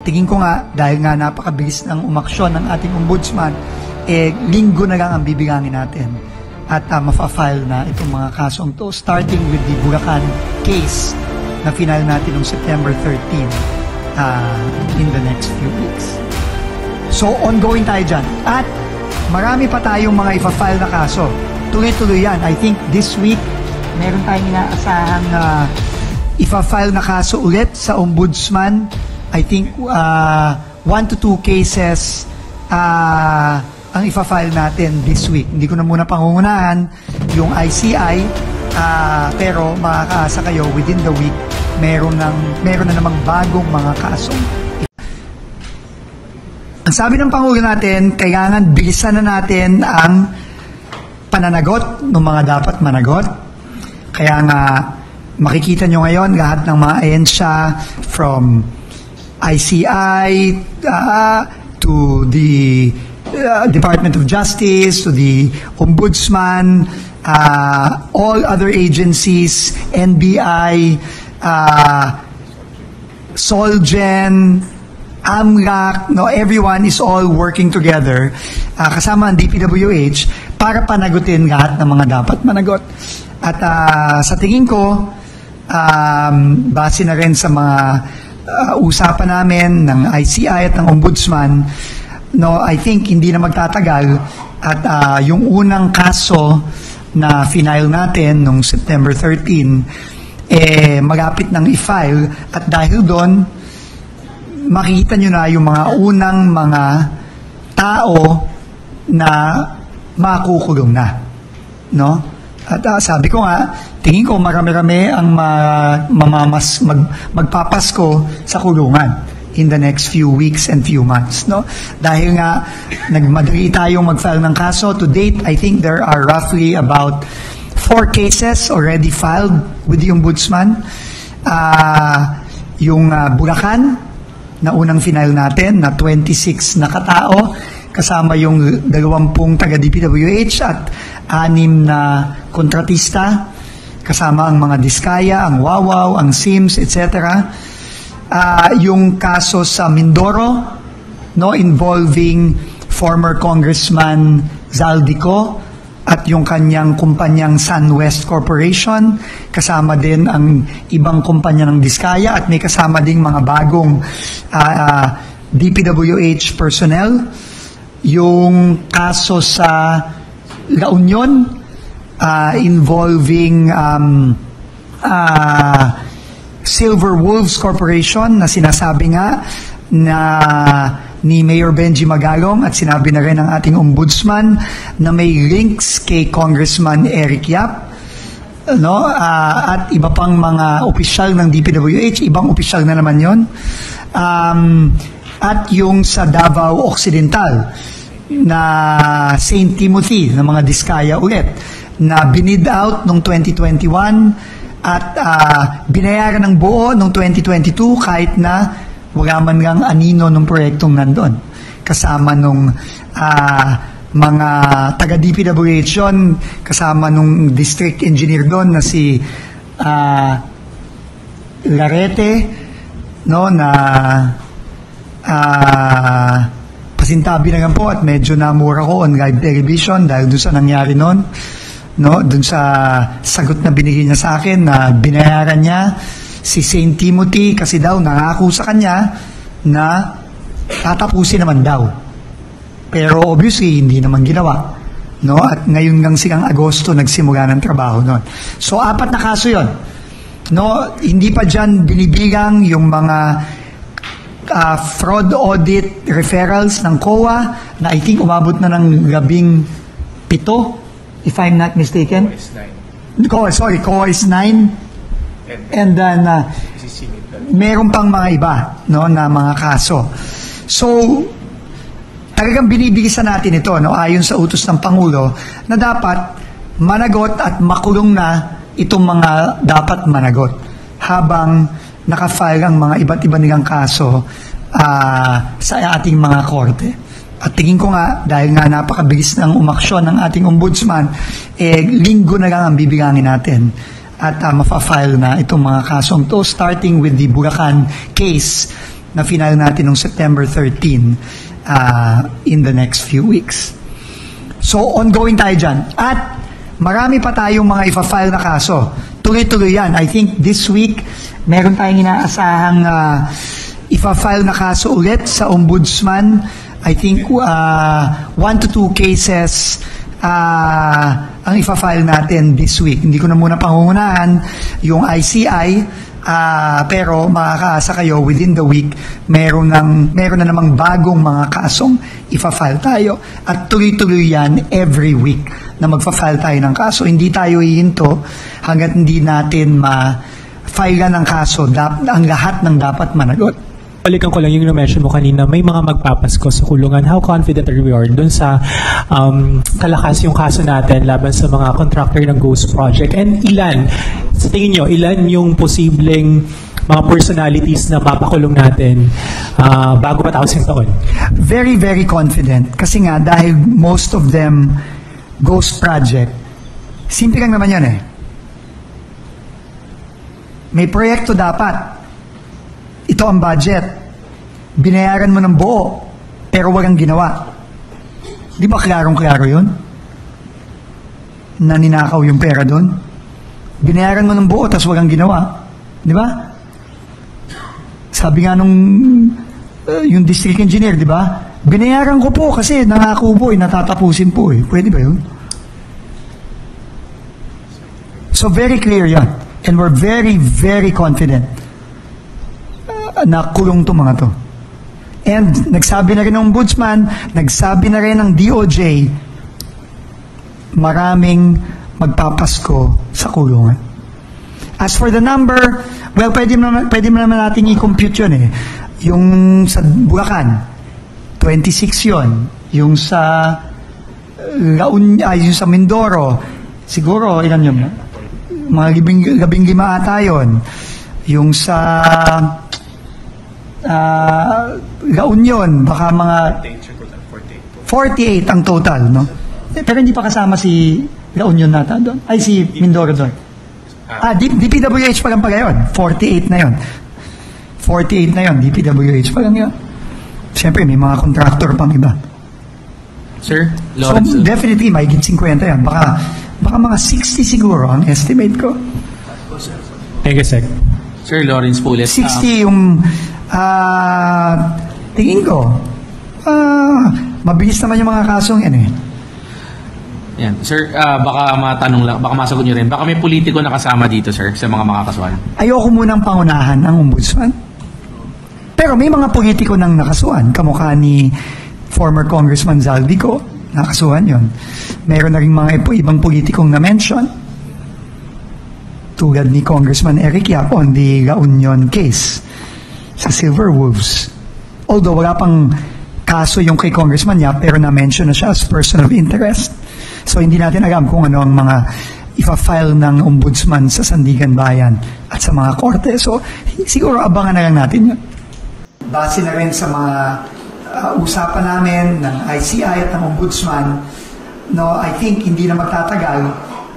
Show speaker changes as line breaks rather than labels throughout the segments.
tingin ko nga, dahil nga napakabilis ng umaksyon ng ating ombudsman, linggo na lang ang bibilangin natin. At mafa-file na itong mga kasong to, starting with the Bulacan case na final natin noong September 13 in the next few weeks. So, ongoing tayo dyan. At marami pa tayong mga ipa-file na kaso. Tuloy-tuloy yan. I think this week, meron tayong inaasahang ipa-file na kaso ulit sa ombudsman. I think 1 to 2 cases ang ipa-file natin this week. Hindi ko na muna pangungunahan yung ICI, pero makakaasa kayo within the week meron na namang bagong mga kaso. Ang sabi ng Pangulo natin, kailangan bilisan na natin ang pananagot ng mga dapat managot. Kaya nga makikita nyo ngayon lahat ng mga ahensya from ICI to the Department of Justice, to the Ombudsman, all other agencies, NBI, Solgen, AMLAC, no, everyone is all working together, kasama ang DPWH, para panagutin lahat ng mga dapat managot. At sa tingin ko, base na rin sa mga usapan namin ng ICI at ng Ombudsman, no, I think hindi na magtatagal at yung unang kaso na final natin nung September 13, malapit nang i-file, at dahil doon, makita nyo na yung mga unang mga tao na makukulong na. No? At sabi ko nga, tingin ko marami-rami ang magpapasko sa kulungan in the next few weeks and few months. No? Dahil nga, nagmadali tayong mag-file ng kaso. To date, I think there are roughly about 4 cases already filed with the Ombudsman. Yung Bulacan, na unang final natin, na 26 na katao, kasama yung 20 taga-DPWH at 6 na kontratista, kasama ang mga Diskaya, ang Wawaw, ang Sims, etc. Yung kaso sa Mindoro, no, involving former Congressman Zaldico at yung kanyang kumpanyang SunWest Corporation, kasama din ang ibang kumpanya ng Diskaya, at may kasama ding mga bagong DPWH personnel. Yung kaso sa La Union, involving Silver Wolves Corporation, na sinasabi nga na ni Mayor Benji Magalong, at sinabi na rin ng ating ombudsman na may links kay Congressman Eric Yap, no? At iba pang mga opisyal ng DPWH, ibang opisyal na naman yon. At yung sa Davao Occidental na St. Timothy na mga Diskaya ulit, na binid out noong 2021 at binayaran ng buo noong 2022 kahit na wala man lang anino ng proyektong nandun. Kasama nung mga taga-DPWH yun, kasama nung district engineer doon na si Larete, no, na pasintabi na lang po, at medyo namura ko on live television dahil doon sa nangyari noon, no, doon sa sagot na binigay niya sa akin na binayaran niya si St. Timothy kasi daw nangako sa kanya na tatapusin naman daw. Pero obviously, hindi naman ginawa. No? At ngayon lang silang Agosto nagsimula ng trabaho noon. So, 4 na kaso yun. No? Hindi pa dyan binibilang yung mga fraud audit referrals ng COA na I think umabot na ng 17, if I'm not mistaken. COA is 9. And then, meron pang mga iba, no, na mga kaso. So, talagang binibilisan natin ito, no, ayon sa utos ng Pangulo, na dapat managot at makulong na itong mga dapat managot habang nakafile ang mga iba't iba nilang kaso sa ating mga korte. At tingin ko nga, dahil nga napakabilis ng umaksyon ng ating ombudsman, linggo na lang ang bibilangin natin. At mafa-file na itong mga kasong to, starting with the Bulacan case na final natin noong September 13 in the next few weeks. So, ongoing tayo dyan. At marami pa tayong mga ifa-file na kaso. Tuloy-tuloy yan. I think this week, meron tayong inaasahang ifa-file na kaso ulit sa Ombudsman. I think 1 to 2 cases ang ifa-file natin this week. Hindi ko na muna pangungunahan yung ICI, pero makakaasa kayo within the week meron na namang bagong mga kasong ifa-file tayo at tuloy-tuloy yan every week na magfa-file tayo ng kaso. Hindi tayo hihinto hanggat hindi natin ma-file ng kaso ang lahat ng dapat managot.
Balikan ko lang yung na-mention mo kanina, may mga magpapasko sa kulungan. How confident are we dun sa kalakas yung kaso natin laban sa mga contractor ng Ghost Project? And ilan, sa tingin nyo, ilan yung posibleng mga personalities na papakulong natin bago matapos yung taon?
Very, very confident. Kasi nga, dahil most of them Ghost Project, simple lang naman yan eh. May proyekto dapat. Ito ang budget. Binayaran mo ng buo, pero walang ginawa. Di ba klarong-klaro yun? Na ninakaw yung pera doon? Binayaran mo ng buo, tas walang ginawa. Di ba? Sabi nga nung yung district engineer, di ba? Binayaran ko po kasi nangako po, natatapusin po eh. Pwede ba yun? So very clear yan. And we're very, very confident na kulong to mga to. And nagsabi na rin ng Ombudsman, nagsabi na rin ng DOJ, maraming magpapasko sa kulungan. As for the number, well, pwede mo naman natin i-compute yun eh. Yung sa Bulacan, 26 yun. Yung sa yung sa Mindoro, siguro, ilan yun? Mga 15 ata yun. Yung sa La Union, baka mga 48 ang total, no? Pero hindi pa kasama si La Union nata doon. Ay, si Mindoro doon. DPWH pa lang pala yun. 48 na yun. 48 na yun. DPWH pa lang yun. Siyempre, may mga contractor pang iba.
Sir, Lawrence.
So, definitely, may 50 yan. Baka mga 60 siguro ang estimate ko.
Thank you, Sec.
Sir Lawrence po ulit.
60 yung tingin ko. Mabilis naman yung mga kasong yan eh.
Yan. Sir, baka matanong lang, baka masagot nyo rin. Baka may politiko na kasama dito, sir, sa mga makakasuhan. Ayoko
munang pangunahan ang Ombudsman. Pero may mga politiko nang nakasuhan. Kamukha ni former Congressman Zaldico. Nakasuhan yon. Meron na rin mga ibang politikong na-mention. Tulad ni Congressman Eric Yap on the La Union case sa Silver Wolves. Although wala pang kaso yung kay Congressman Yap, pero na-mention na siya as person of interest. So hindi natin alam kung ano ang mga ipa-file ng Ombudsman sa Sandigan Bayan at sa mga korte. So siguro abangan na lang natin yun. Base na rin sa mga usapan namin ng ICI at ng Ombudsman, no, I think hindi na magtatagal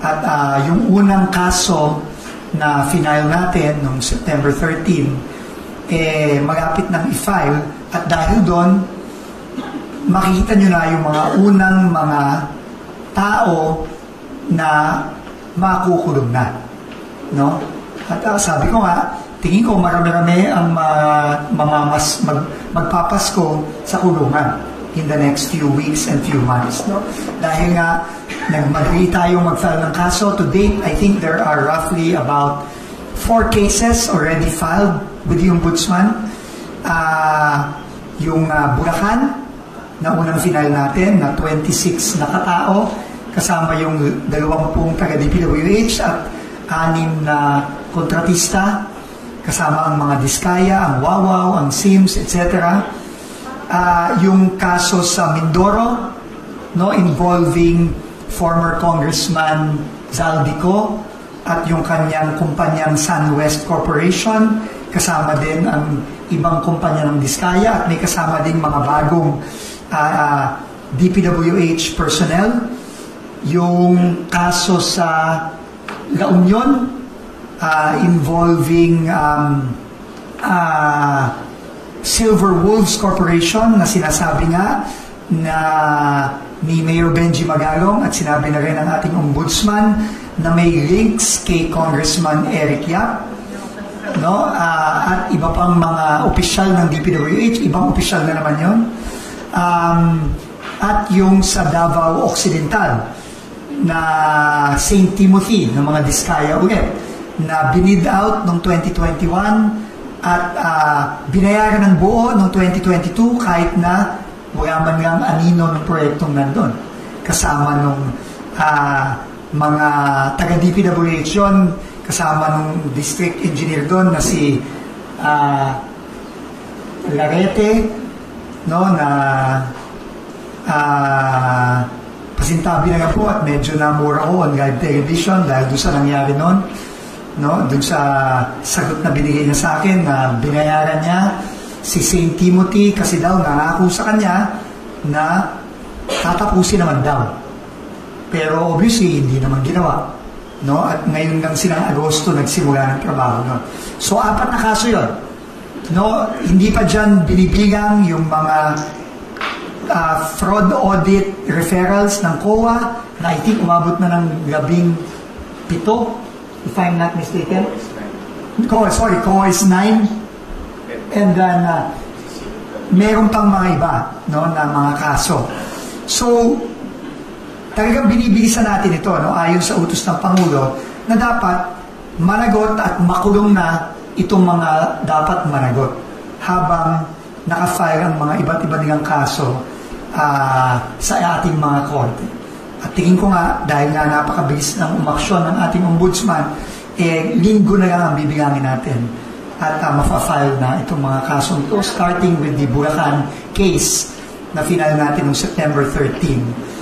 at yung unang kaso na final natin noong September 13, malapit nang i-file at dahil doon, makikita nyo na yung mga unang mga tao na makukulong na. No? At sabi ko nga, tingin ko marami-rami ang magpapasko sa kulungan in the next few weeks and few months. No? Dahil nga, nagmadali tayong mag-file ng kaso. To date, I think there are roughly about 4 cases already filed with the Ombudsman. Yung Bulacan, na unang final natin, na 26 na katao, kasama yung 20 taga-DPWH at 6 na kontratista, kasama ang mga Diskaya, ang Wawaw, ang Sims, etc. Yung kaso sa Mindoro, no, involving former Congressman Zaldico at yung kanyang kumpanyang SunWest Corporation, kasama din ang ibang kumpanya ng Diskaya at may kasama din mga bagong DPWH personnel. Yung kaso sa La Union, involving Silver Wolves Corporation na sinasabi nga na ni Mayor Benji Magalong at sinabi na rin ng ating ombudsman na may links kay Congressman Eric Yap, no? At iba pang mga opisyal ng DPWH, ibang opisyal na naman yon. At yung sa Davao Occidental na St. Timothy ng mga Diskaya ulit na binid out noong 2021 at binayaran ng buo noong 2022 kahit na wala man lang anino ng proyektong nandun. Kasama nung mga taga-DPWH yun, kasama nung district engineer doon na si Larete, no, na pasintabi na nga po at medyo namura ko on live television dahil doon sa nangyari noon, no, doon sa sagot na binigay niya sa akin na binayaran niya si St. Timothy kasi daw nangako sa kanya na tatapusin naman daw. Pero obviously, hindi naman ginawa. No? At ngayon lang silang Agosto nagsimula ng trabaho. No? So, 4 na kaso yun. No? Hindi pa dyan binibilang yung mga fraud audit referrals ng COA na I think umabot na ng 17, if I'm not mistaken. COA is 9. And then, meron pang mga iba, no, na mga kaso. So, talagang binibilisan natin ito, no, ayon sa utos ng Pangulo, na dapat managot at makulong na itong mga dapat managot habang nakafile ang mga iba't iba nilang kaso sa ating mga korte. At tingin ko nga, dahil nga napakabilis ng umaksyon ng ating ombudsman, linggo na lang ang bibilangin natin at mafa-file na itong mga kasong ito, starting with the Bulacan case na final natin noong September 13.